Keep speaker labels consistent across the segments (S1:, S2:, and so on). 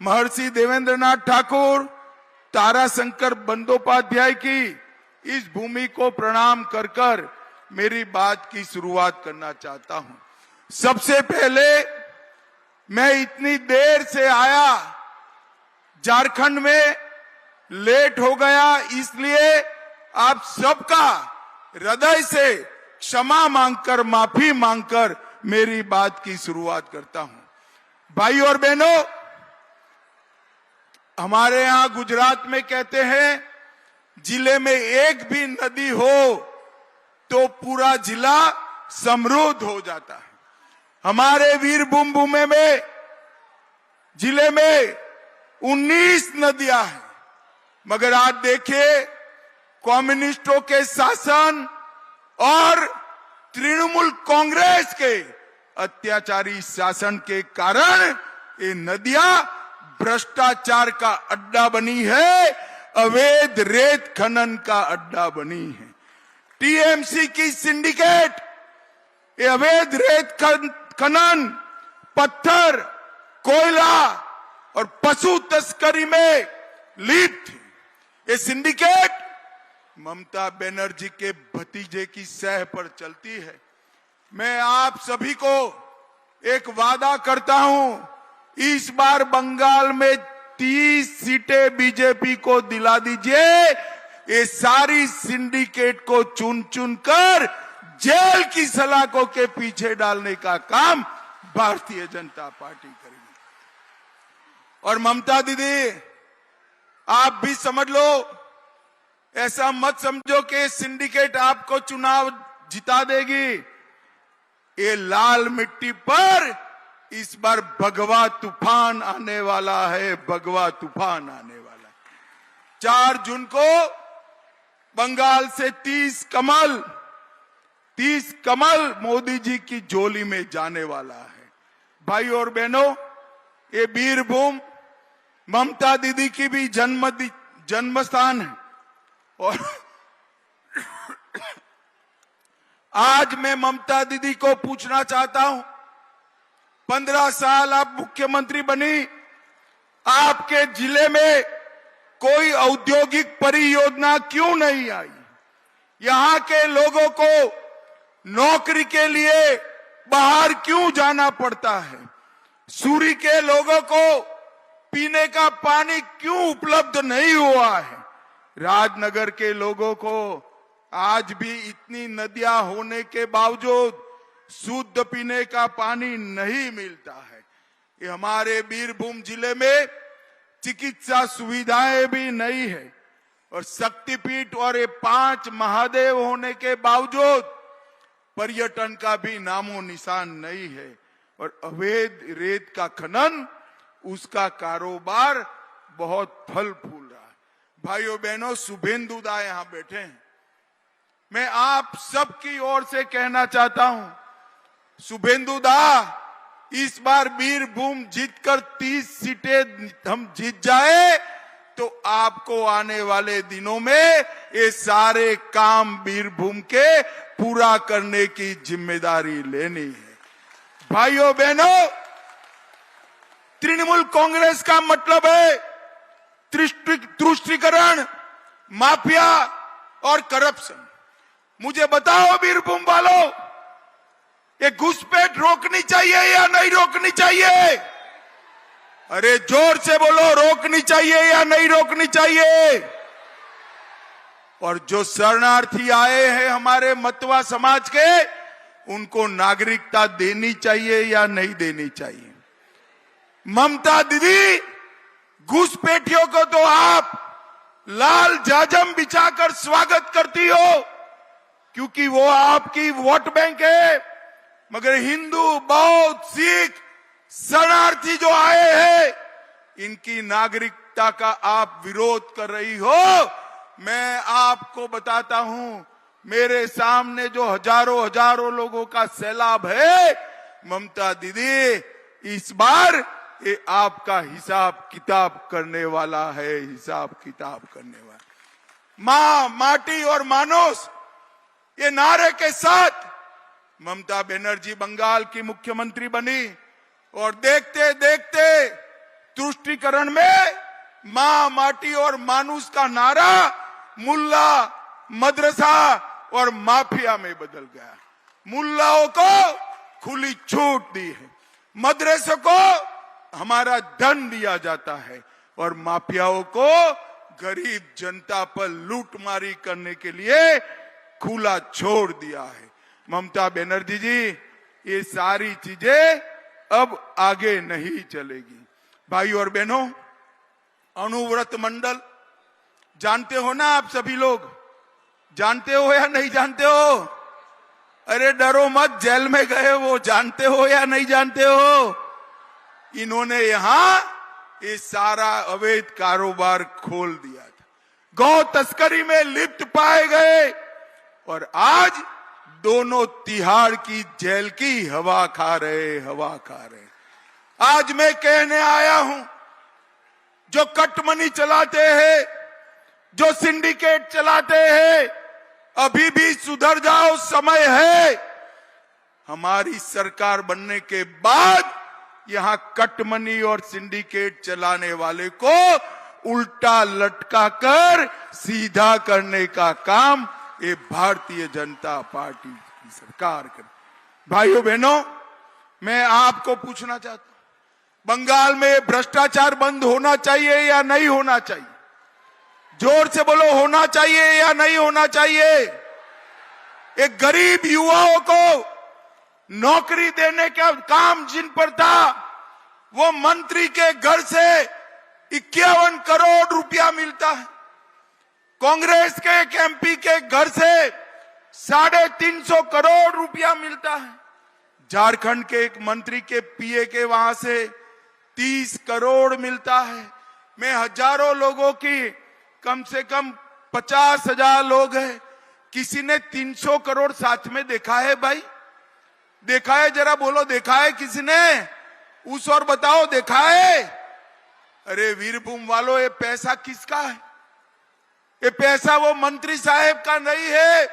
S1: महर्षि देवेंद्रनाथ ठाकुर, ताराशंकर बंदोपाध्याय की इस भूमि को प्रणाम कर कर मेरी बात की शुरुआत करना चाहता हूं। सबसे पहले मैं इतनी देर से आया, झारखंड में लेट हो गया, इसलिए आप सबका हृदय से क्षमा मांगकर, माफी मांगकर मेरी बात की शुरुआत करता हूं। भाई और बहनों, हमारे यहां गुजरात में कहते हैं, जिले में एक भी नदी हो तो पूरा जिला समृद्ध हो जाता है। हमारे वीरभूम भूमि में जिले में 19 नदियां हैं, मगर आज देखिए कम्युनिस्टों के शासन और तृणमूल कांग्रेस के अत्याचारी शासन के कारण ये नदियां भ्रष्टाचार का अड्डा बनी है, अवैध रेत खनन का अड्डा बनी है। टीएमसी की सिंडिकेट ये अवैध रेत खनन, पत्थर, कोयला और पशु तस्करी में लिप्त थी। ये सिंडिकेट ममता बनर्जी के भतीजे की सह पर चलती है। मैं आप सभी को एक वादा करता हूं, इस बार बंगाल में 30 सीटें बीजेपी को दिला दीजिए। ये सारी सिंडिकेट को चुन चुन कर जेल की सलाखों के पीछे डालने का काम भारतीय जनता पार्टी करेगी। और ममता दीदी, आप भी समझ लो, ऐसा मत समझो कि सिंडिकेट आपको चुनाव जिता देगी। ये लाल मिट्टी पर इस बार भगवा तूफान आने वाला है, भगवा तूफान आने वाला है। 4 जून को बंगाल से 30 कमल मोदी जी की झोली में जाने वाला है। भाई और बहनों, ये वीरभूम ममता दीदी की भी जन्म स्थान है। और आज मैं ममता दीदी को पूछना चाहता हूं, 15 साल आप मुख्यमंत्री बनी, आपके जिले में कोई औद्योगिक परियोजना क्यों नहीं आई? यहां के लोगों को नौकरी के लिए बाहर क्यों जाना पड़ता है? सूरी के लोगों को पीने का पानी क्यों उपलब्ध नहीं हुआ है? राजनगर के लोगों को आज भी इतनी नदियां होने के बावजूद शुद्ध पीने का पानी नहीं मिलता है। ये हमारे वीरभूम जिले में चिकित्सा सुविधाएं भी नहीं है, और शक्तिपीठ और ये 5 महादेव होने के बावजूद पर्यटन का भी नामो निशान नहीं है। और अवैध रेत का खनन, उसका कारोबार बहुत फल फूल रहा है। भाइयों बहनों, शुभेंदु दा यहां बैठे हैं, मैं आप सबकी ओर से कहना चाहता हूं, शुभेंदु दा, इस बार वीरभूम जीतकर 30 सीटें हम जीत जाए तो आपको आने वाले दिनों में ये सारे काम वीरभूम के पूरा करने की जिम्मेदारी लेनी है। भाइयों बहनों, तृणमूल कांग्रेस का मतलब है तुष्टीकरण, माफिया और करप्शन। मुझे बताओ वीरभूम वालों, ये घुसपैठ रोकनी चाहिए या नहीं रोकनी चाहिए? अरे जोर से बोलो, रोकनी चाहिए या नहीं रोकनी चाहिए? और जो शरणार्थी आए हैं हमारे मतवा समाज के, उनको नागरिकता देनी चाहिए या नहीं देनी चाहिए? ममता दीदी, घुसपैठियों को तो आप लाल जाजम बिछाकर स्वागत करती हो, क्योंकि वो आपकी वोट बैंक है। मगर हिंदू, बौद्ध, सिख शरणार्थी जो आए हैं, इनकी नागरिकता का आप विरोध कर रही हो। मैं आपको बताता हूं, मेरे सामने जो हजारों लोगों का सैलाब है, ममता दीदी इस बार ये आपका हिसाब किताब करने वाला है, हिसाब किताब करने वाला। मां, माटी और मानुष, ये नारे के साथ ममता बनर्जी बंगाल की मुख्यमंत्री बनी, और देखते देखते तुष्टीकरण में मां, माटी और मानुष का नारा मुल्ला, मदरसा और माफिया में बदल गया। मुल्लाओं को खुली छूट दी है, मदरसों को हमारा धन दिया जाता है और माफियाओं को गरीब जनता पर लूटमारी करने के लिए खुला छोड़ दिया है। ममता बनर्जी जी, ये सारी चीजें अब आगे नहीं चलेगी। भाई और बहनों, अनुव्रत मंडल जानते हो ना आप सभी लोग? जानते हो या नहीं जानते हो? अरे डरो मत, जेल में गए वो जानते हो या नहीं जानते हो? इन्होंने यहां ये सारा अवैध कारोबार खोल दिया था, गौ तस्करी में लिप्त पाए गए और आज दोनों तिहाड़ की जेल की हवा खा रहे। आज मैं कहने आया हूं, जो कटमनी चलाते हैं, जो सिंडिकेट चलाते हैं, अभी भी सुधर जाओ, समय है। हमारी सरकार बनने के बाद यहां कटमनी और सिंडिकेट चलाने वाले को उल्टा लटका कर सीधा करने का काम ये भारतीय जनता पार्टी की सरकार करे। भाइयों बहनों, मैं आपको पूछना चाहता हूं, बंगाल में भ्रष्टाचार बंद होना चाहिए या नहीं होना चाहिए? जोर से बोलो, होना चाहिए या नहीं होना चाहिए? एक गरीब युवाओं को नौकरी देने का काम जिन पर था, वो मंत्री के घर से 51 करोड़ रुपया मिलता है। कांग्रेस के एक एमपी के घर से 350 करोड़ रुपया मिलता है। झारखंड के एक मंत्री के पीए के वहां से 30 करोड़ मिलता है। मैं हजारों लोगों की, कम से कम 50,000 लोग हैं, किसी ने 300 करोड़ साथ में देखा है? भाई देखा है? जरा बोलो, देखा है किसी ने? उस और बताओ, देखा है? अरे वीरभूम वालों, ये पैसा किसका है? ये पैसा वो मंत्री साहब का नहीं है,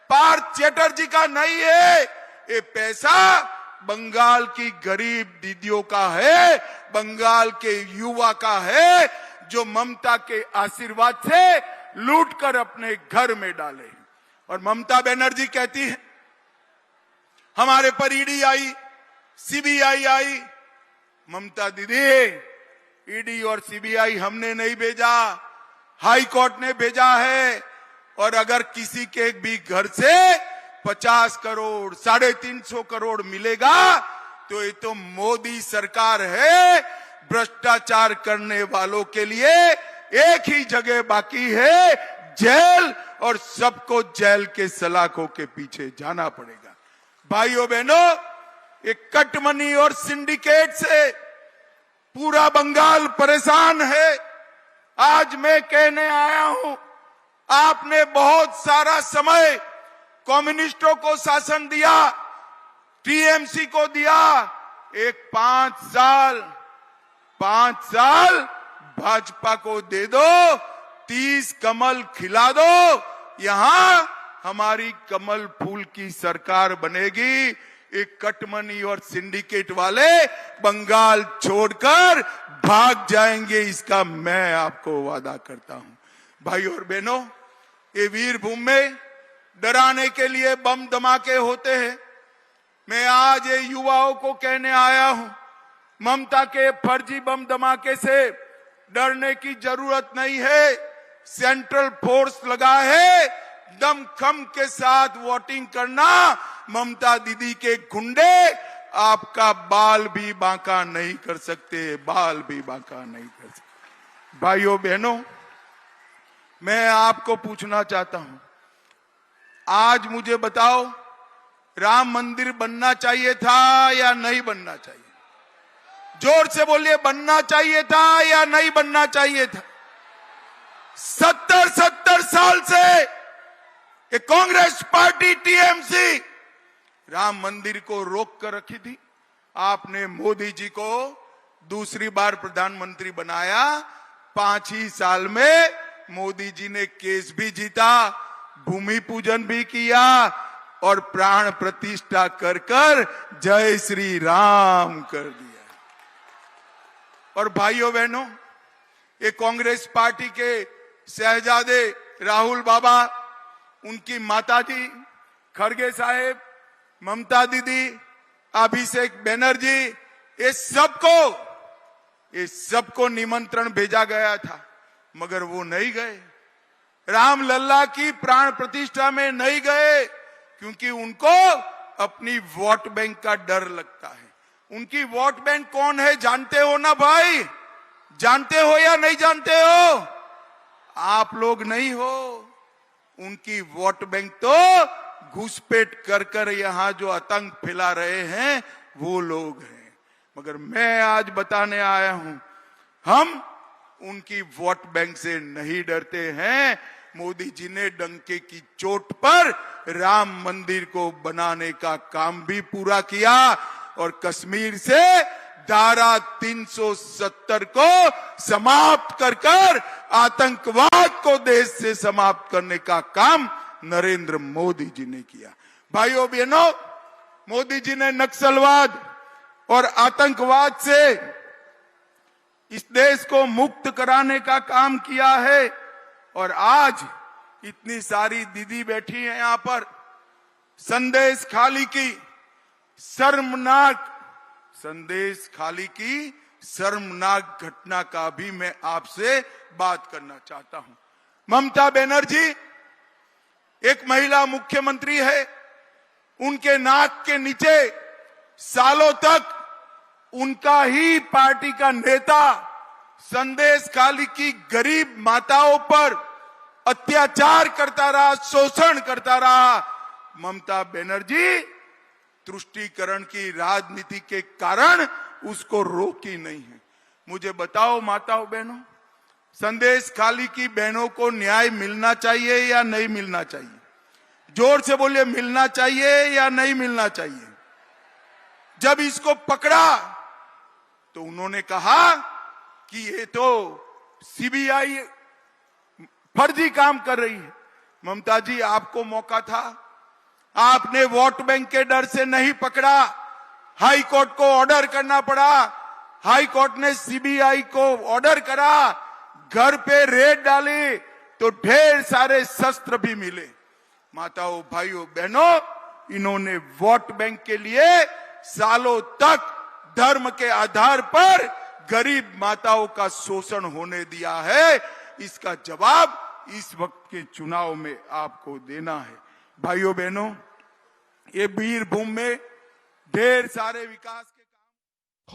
S1: पार्थ चैटर्जी का नहीं है। ये पैसा बंगाल की गरीब दीदियों का है, बंगाल के युवा का है, जो ममता के आशीर्वाद से लूटकर अपने घर में डाले। और ममता बनर्जी कहती है, हमारे पर ईडी आई, सीबीआई आई। ममता दीदी, ईडी और सीबीआई हमने नहीं भेजा, हाई कोर्ट ने भेजा है। और अगर किसी के भी घर से 50 करोड़, 350 करोड़ मिलेगा तो ये तो मोदी सरकार है। भ्रष्टाचार करने वालों के लिए एक ही जगह बाकी है, जेल, और सबको जेल के सलाखों के पीछे जाना पड़ेगा। भाइयों बहनों, एक कटमनी और सिंडिकेट से पूरा बंगाल परेशान है। आज मैं कहने आया हूं, आपने बहुत सारा समय कम्युनिस्टों को शासन दिया, टीएमसी को दिया। एक 5 साल भाजपा को दे दो, 30 कमल खिला दो, यहां हमारी कमल फूल की सरकार बनेगी। एक कटमनी और सिंडिकेट वाले बंगाल छोड़कर भाग जाएंगे, इसका मैं आपको वादा करता हूं। भाई और बहनों, ये वीरभूमि में डराने के लिए बम धमाके होते हैं। मैं आज ये युवाओं को कहने आया हूं, ममता के फर्जी बम धमाके से डरने की जरूरत नहीं है। सेंट्रल फोर्स लगा है, दमखम के साथ वोटिंग करना। ममता दीदी के गुंडे आपका बाल भी बांका नहीं कर सकते, बाल भी बांका नहीं कर सकते। भाइयों बहनों, मैं आपको पूछना चाहता हूं, आज मुझे बताओ, राम मंदिर बनना चाहिए था या नहीं बनना चाहिए? जोर से बोलिए, बनना चाहिए था या नहीं बनना चाहिए था? 70 साल से ये कांग्रेस पार्टी टीएमसी राम मंदिर को रोक कर रखी थी। आपने मोदी जी को दूसरी बार प्रधानमंत्री बनाया, 5 ही साल में मोदी जी ने केस भी जीता, भूमि पूजन भी किया और प्राण प्रतिष्ठा कर जय श्री राम कर दिया। और भाइयों बहनों, ये कांग्रेस पार्टी के शहजादे राहुल बाबा, उनकी माताजी खड़गे साहेब, ममता दीदी, अभिषेक बनर्जी, ये सबको निमंत्रण भेजा गया था, मगर वो नहीं गए। राम लल्ला की प्राण प्रतिष्ठा में नहीं गए, क्योंकि उनको अपनी वोट बैंक का डर लगता है। उनकी वोट बैंक कौन है जानते हो ना भाई? जानते हो या नहीं जानते हो? आप लोग नहीं हो। उनकी वोट बैंक तो घुसपैठ कर कर यहां जो आतंक फैला रहे हैं वो लोग हैं। मगर मैं आज बताने आया हूं, हम उनकी वोट बैंक से नहीं डरते हैं। मोदी जी ने डंके की चोट पर राम मंदिर को बनाने का काम भी पूरा किया और कश्मीर से धारा 370 को समाप्त कर कर आतंकवाद को देश से समाप्त करने का काम नरेंद्र मोदी जी ने किया। भाइयों बहनों, मोदी जी ने नक्सलवाद और आतंकवाद से इस देश को मुक्त कराने का काम किया है। और आज इतनी सारी दीदी बैठी हैं यहां पर, संदेश खाली की शर्मनाक घटना का भी मैं आपसे बात करना चाहता हूं। ममता बनर्जी एक महिला मुख्यमंत्री है, उनके नाक के नीचे सालों तक उनका ही पार्टी का नेता संदेश खाली की गरीब माताओं पर अत्याचार करता रहा, शोषण करता रहा। ममता बनर्जी तुष्टीकरण की राजनीति के कारण उसको रोकी नहीं है। मुझे बताओ माताओं बहनों, संदेश खाली की बहनों को न्याय मिलना चाहिए या नहीं मिलना चाहिए? जोर से बोलिए, मिलना चाहिए या नहीं मिलना चाहिए? जब इसको पकड़ा तो उन्होंने कहा कि ये तो सीबीआई फर्जी काम कर रही है। ममता जी, आपको मौका था, आपने वोट बैंक के डर से नहीं पकड़ा, हाई कोर्ट को ऑर्डर करना पड़ा, हाई कोर्ट ने सीबीआई को ऑर्डर करा, घर पे रेड डाली तो ढेर सारे शस्त्र भी मिले। माताओं, भाइयों, बहनों, इन्होंने वोट बैंक के लिए सालों तक धर्म के आधार पर गरीब माताओं का शोषण होने दिया है। इसका जवाब इस वक्त के चुनाव में आपको देना है। भाइयों बहनों, ये बीरभूम में ढेर सारे विकास